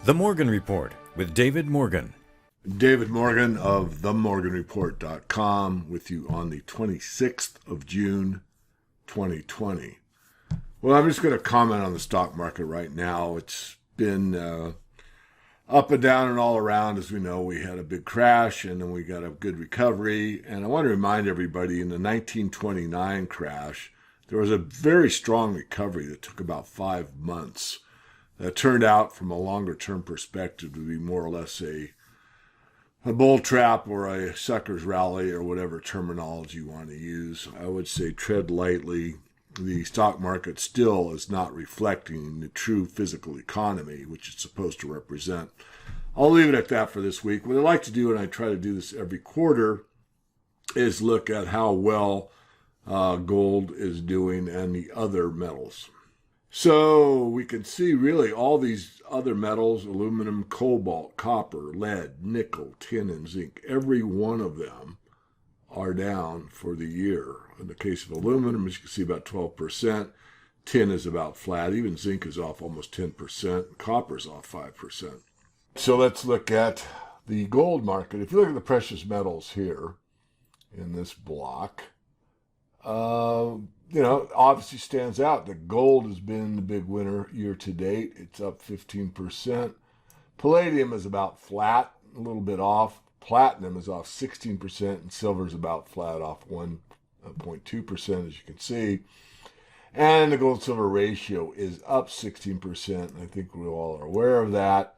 The Morgan Report with David Morgan. David Morgan of themorganreport.com with you on the 26th of June, 2020. Well, I'm just going to comment on the stock market right now. It's been up and down and all around. As we know, we had a big crash and then we got a good recovery. And I want to remind everybody, in the 1929 crash, there was a very strong recovery that took about 5 months. That turned out, from a longer-term perspective, to be more or less a bull trap or a sucker's rally or whatever terminology you want to use. I would say tread lightly. The stock market still is not reflecting the true physical economy, which it's supposed to represent. I'll leave it at that for this week. What I like to do, and I try to do this every quarter, is look at how well gold is doing and the other metals. So we can see really all these other metals: aluminum, cobalt, copper, lead, nickel, tin, and zinc. Every one of them are down for the year. In the case of aluminum, as you can see, about 12%. Tin is about flat. Even zinc is off almost 10%. Copper is off 5%. So let's look at the gold market. If you look at the precious metals here in this block, obviously stands out that gold has been the big winner year to date. It's up 15%. Palladium is about flat, a little bit off. Platinum is off 16%, and silver is about flat, off 1.2%, as you can see. And the gold-silver ratio is up 16%. I think we all are aware of that.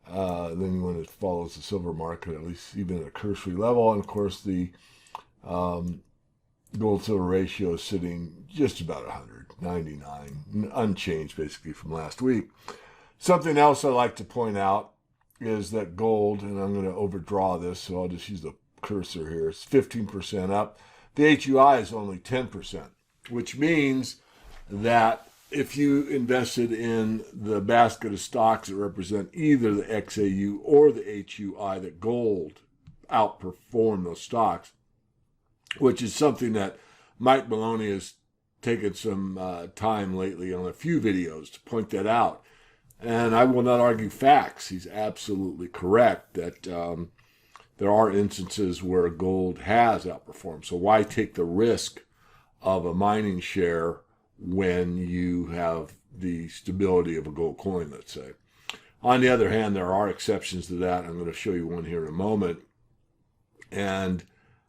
Then when it follows the silver market, at least even at a cursory level, and of course the gold-silver ratio is sitting just about 199, unchanged basically from last week. Something else I like to point out is that gold, and I'm going to overdraw this, so I'll just use the cursor here, it's 15% up. The HUI is only 10%, which means that if you invested in the basket of stocks that represent either the XAU or the HUI, that gold outperformed those stocks, which is something that Mike Maloney has taken some time lately on a few videos to point that out. And I will not argue facts. He's absolutely correct that there are instances where gold has outperformed. So why take the risk of a mining share when you have the stability of a gold coin, let's say? On the other hand, there are exceptions to that. I'm going to show you one here in a moment. And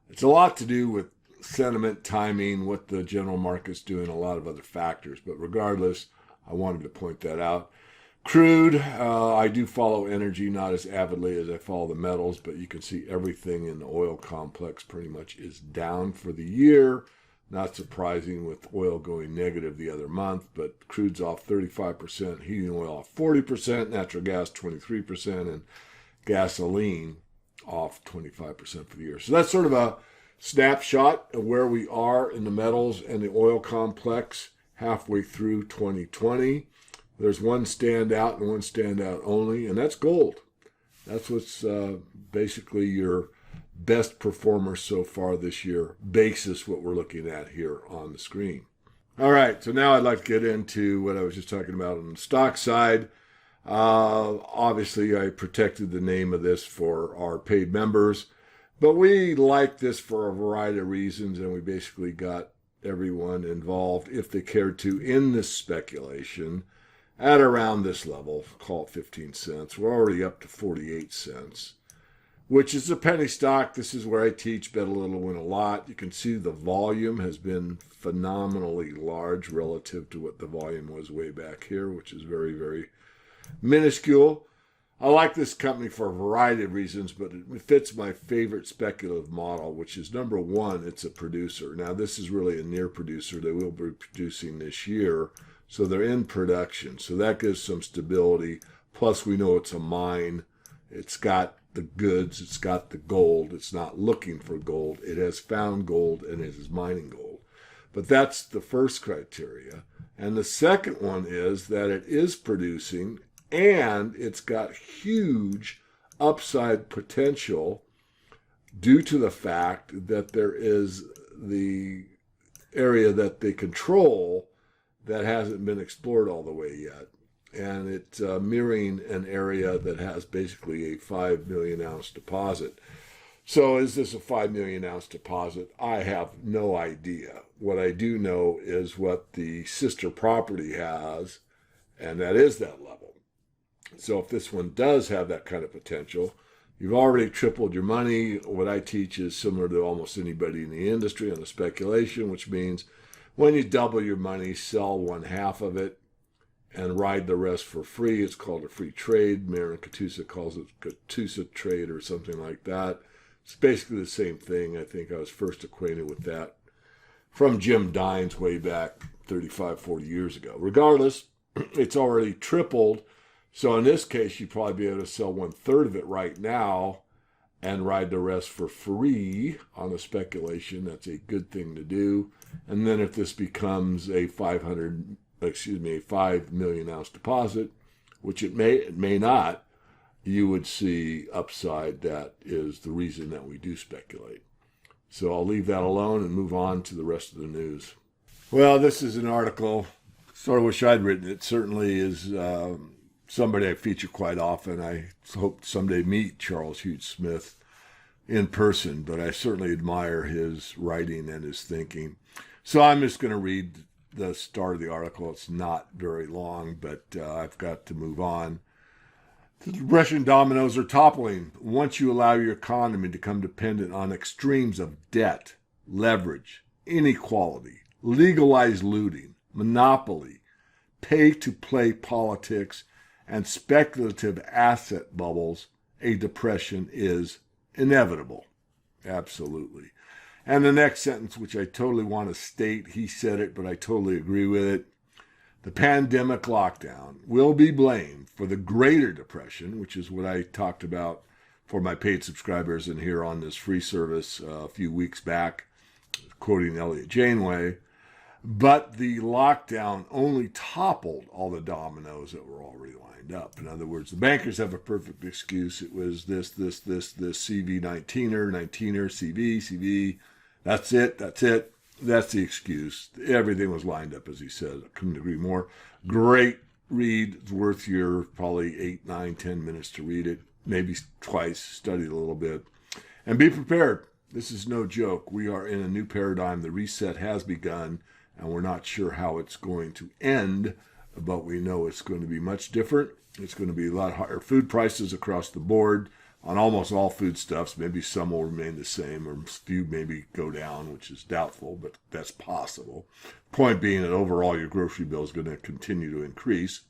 it's a lot to do with sentiment, timing, what the general market's doing, a lot of other factors. But regardless, I wanted to point that out. Crude, I do follow energy, not as avidly as I follow the metals, but you can see everything in the oil complex pretty much is down for the year. Not surprising with oil going negative the other month, but crude's off 35%, heating oil off 40%, natural gas 23%, and gasoline off 25% for the year. So that's sort of a snapshot of where we are in the metals and the oil complex halfway through 2020. There's one standout and one standout only, and that's gold. That's what's basically your best performer so far this year, basis what we're looking at here on the screen. All right, so now I'd like to get into what I was just talking about on the stock side. Obviously, I protected the name of this for our paid members, but we like this for a variety of reasons, and we basically got everyone involved, if they cared to, in this speculation at around this level, call it 15 cents. We're already up to 48 cents, which is a penny stock. This is where I teach bet a little, win a lot. You can see the volume has been phenomenally large relative to what the volume was way back here, which is very, very minuscule. I like this company for a variety of reasons, but it fits my favorite speculative model, which is, number one, it's a producer. Now, this is really a near producer. They will be producing this year, so they're in production. So that gives some stability. Plus, we know it's a mine. It's got the goods. It's got the gold. It's not looking for gold. It has found gold, and it is mining gold. But that's the first criteria. And the second one is that it is producing, and it's got huge upside potential due to the fact that there is the area that they control that hasn't been explored all the way yet. and it's mirroring an area that has basically a 5 million ounce deposit. So is this a 5 million ounce deposit? I have no idea. What I do know is what the sister property has, and that is that level. So if this one does have that kind of potential, you've already tripled your money. What I teach is similar to almost anybody in the industry on the speculation, which means when you double your money, sell one half of it and ride the rest for free. It's called a free trade. Marin Katusa calls it Katusa trade or something like that. It's basically the same thing. I think I was first acquainted with that from Jim Dines way back 35, 40 years ago. Regardless, it's already tripled. So in this case, you'd probably be able to sell 1/3 of it right now and ride the rest for free on a speculation. That's a good thing to do. And then if this becomes a 5 million ounce deposit, which it may not, you would see upside. That is the reason that we do speculate. So I'll leave that alone and move on to the rest of the news. Well, this is an article, sort of wish I'd written it. Certainly is somebody I feature quite often. I hope to someday meet Charles Hughes Smith in person, but I certainly admire his writing and his thinking. So I'm just going to read the start of the article. It's not very long, but I've got to move on. The Russian dominoes are toppling once you allow your economy to become dependent on extremes of debt, leverage, inequality, legalized looting, monopoly, pay-to-play politics, and speculative asset bubbles. A depression is inevitable. Absolutely. And the next sentence, which I totally want to state, he said it, but I totally agree with it. The pandemic lockdown will be blamed for the Greater Depression, which is what I talked about for my paid subscribers and here on this free service a few weeks back, quoting Elliot Janeway. But the lockdown only toppled all the dominoes that were already lined up. In other words, the bankers have a perfect excuse. It was this, CV 19er, CV. That's it. That's the excuse. Everything was lined up, as he said. I couldn't agree more. Great read. It's worth your probably 8, 9, 10 minutes to read it. Maybe twice. Study it a little bit. And be prepared. This is no joke. We are in a new paradigm. The reset has begun, and we're not sure how it's going to end, but we know it's going to be much different. It's going to be a lot higher food prices across the board on almost all foodstuffs. Maybe some will remain the same, or a few maybe go down, which is doubtful, but that's possible. Point being that overall your grocery bill is going to continue to increase.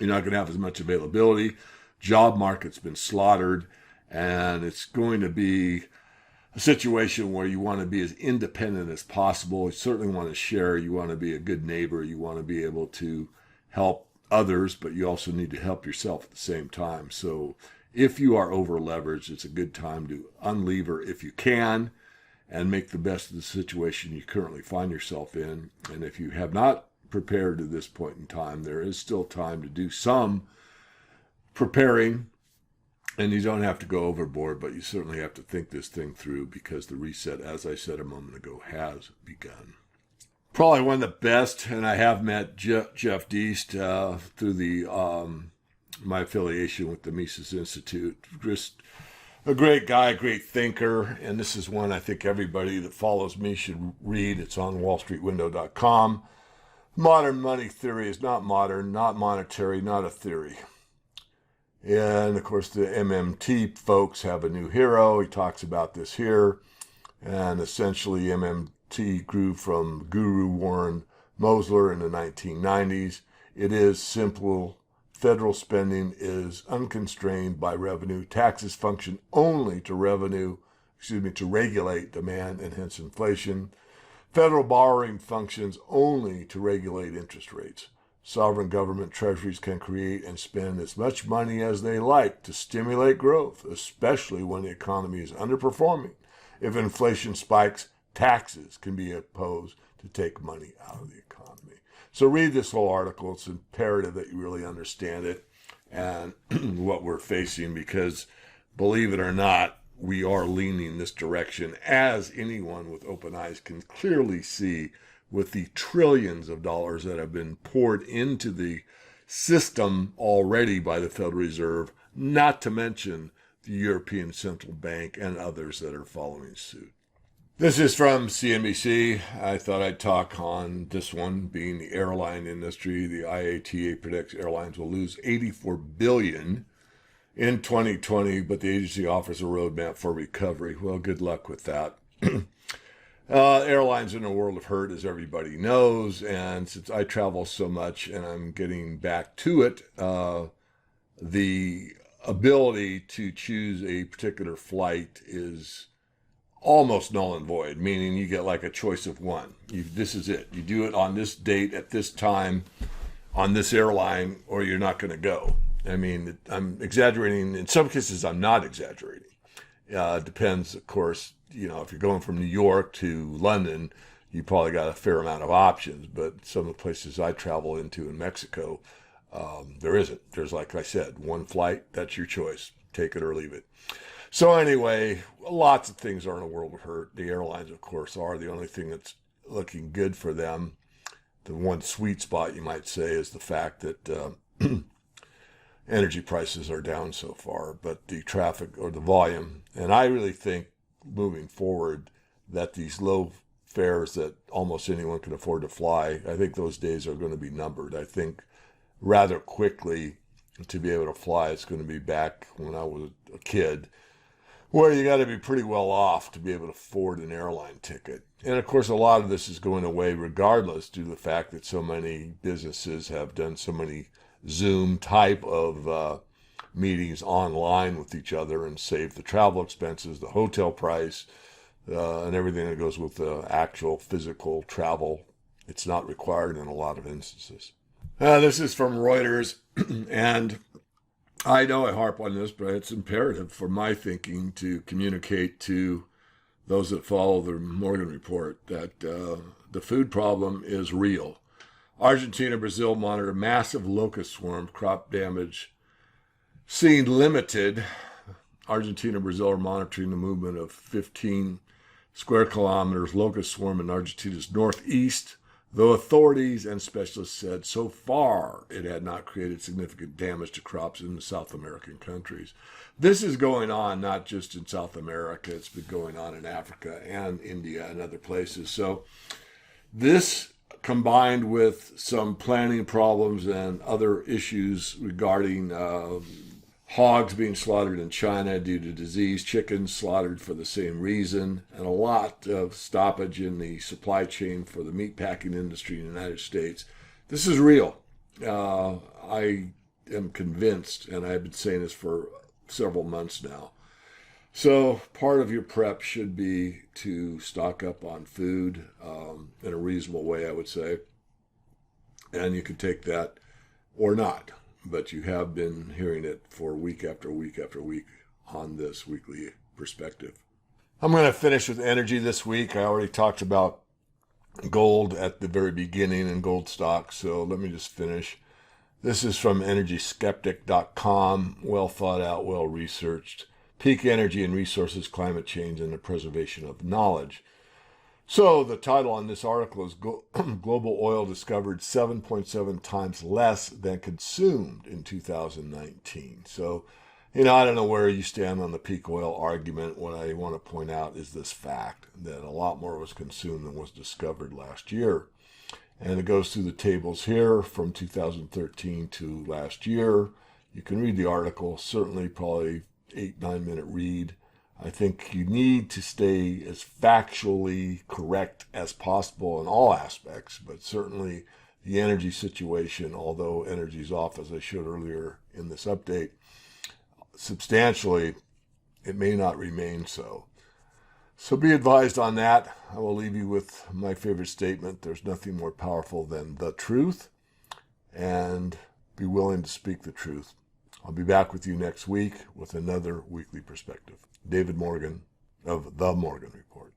You're not going to have as much availability. Job market's been slaughtered, and it's going to be a situation where you want to be as independent as possible. You certainly want to share. You want to be a good neighbor. You want to be able to help others, but you also need to help yourself at the same time. So if you are over leveraged, it's a good time to unlever if you can and make the best of the situation you currently find yourself in. And if you have not prepared to this point in time, there is still time to do some preparing. And you don't have to go overboard, but you certainly have to think this thing through, because the reset, as I said a moment ago, has begun. Probably one of the best, and I have met Jeff Deist through the my affiliation with the Mises Institute. Just a great guy, a great thinker, and this is one I think everybody that follows me should read. It's on wallstreetwindow.com. Modern money theory is not modern, not monetary, not a theory. And, of course, the MMT folks have a new hero. He talks about this here. And essentially, MMT grew from Guru Warren Mosler in the 1990s. It is simple. Federal spending is unconstrained by revenue. Taxes function only to regulate demand and hence inflation. Federal borrowing functions only to regulate interest rates. Sovereign government treasuries can create and spend as much money as they like to stimulate growth, especially when the economy is underperforming. If inflation spikes, taxes can be imposed to take money out of the economy. So read this whole article. It's imperative that you really understand it and what we're facing, because believe it or not, we are leaning this direction, as anyone with open eyes can clearly see, with the trillions of dollars that have been poured into the system already by the Federal Reserve, not to mention the European Central Bank and others that are following suit. This is from CNBC. I thought I'd talk on this one, being the airline industry. The IATA predicts airlines will lose $84 billion in 2020, but the agency offers a roadmap for recovery. Well, good luck with that. Airlines in a world of hurt, as everybody knows, and since I travel so much and I'm getting back to it, the ability to choose a particular flight is almost null and void, meaning you get like a choice of one. This is it. You do it on this date at this time on this airline, or you're not going to go. I mean, I'm exaggerating. In some cases, I'm not exaggerating. Depends, of course, if you're going from New York to London, you probably got a fair amount of options. But some of the places I travel into in Mexico, there isn't. There's, like I said, one flight. That's your choice. Take it or leave it. So anyway, lots of things are in a world of hurt. The airlines, of course, are. The only thing that's looking good for them, the one sweet spot, you might say, is the fact that energy prices are down so far, but the traffic or the volume, and I really think moving forward that these low fares that almost anyone can afford to fly, I think those days are going to be numbered. I think rather quickly to be able to fly, it's going to be back when I was a kid, where you got to be pretty well off to be able to afford an airline ticket. And of course, a lot of this is going away regardless, due to the fact that so many businesses have done so many Zoom type of meetings online with each other and save the travel expenses, the hotel price, and everything that goes with the actual physical travel. It's not required in a lot of instances. This is from Reuters, and I know I harp on this, but it's imperative for my thinking to communicate to those that follow the Morgan Report that the food problem is real. Argentina, Brazil monitor massive locust swarm, crop damage seen limited. Argentina, Brazil are monitoring the movement of 15 square kilometers locust swarm in Argentina's northeast, though authorities and specialists said so far it had not created significant damage to crops in the South American countries. This is going on not just in South America, it's been going on in Africa and India and other places. So this, combined with some planning problems and other issues regarding hogs being slaughtered in China due to disease, chickens slaughtered for the same reason, and a lot of stoppage in the supply chain for the meatpacking industry in the United States. This is real. I am convinced, and I've been saying this for several months now. So part of your prep should be to stock up on food in a reasonable way, I would say. And you can take that or not. But you have been hearing it for week after week after week on this weekly perspective. I'm going to finish with energy this week. I already talked about gold at the very beginning and gold stocks, so let me just finish. This is from energyskeptic.com, well thought out, well researched. Peak energy and resources, climate change, and the preservation of knowledge. So the title on this article is Global Oil Discovered 7.7 times less than consumed in 2019. So, I don't know where you stand on the peak oil argument. What I want to point out is this fact that a lot more was consumed than was discovered last year. And it goes through the tables here from 2013 to last year. You can read the article, certainly probably 8-9 minute read. I think you need to stay as factually correct as possible in all aspects, but certainly the energy situation, although energy is off, as I showed earlier in this update, substantially, it may not remain so. So be advised on that. I will leave you with my favorite statement. There's nothing more powerful than the truth, and be willing to speak the truth. I'll be back with you next week with another weekly perspective. David Morgan of The Morgan Report.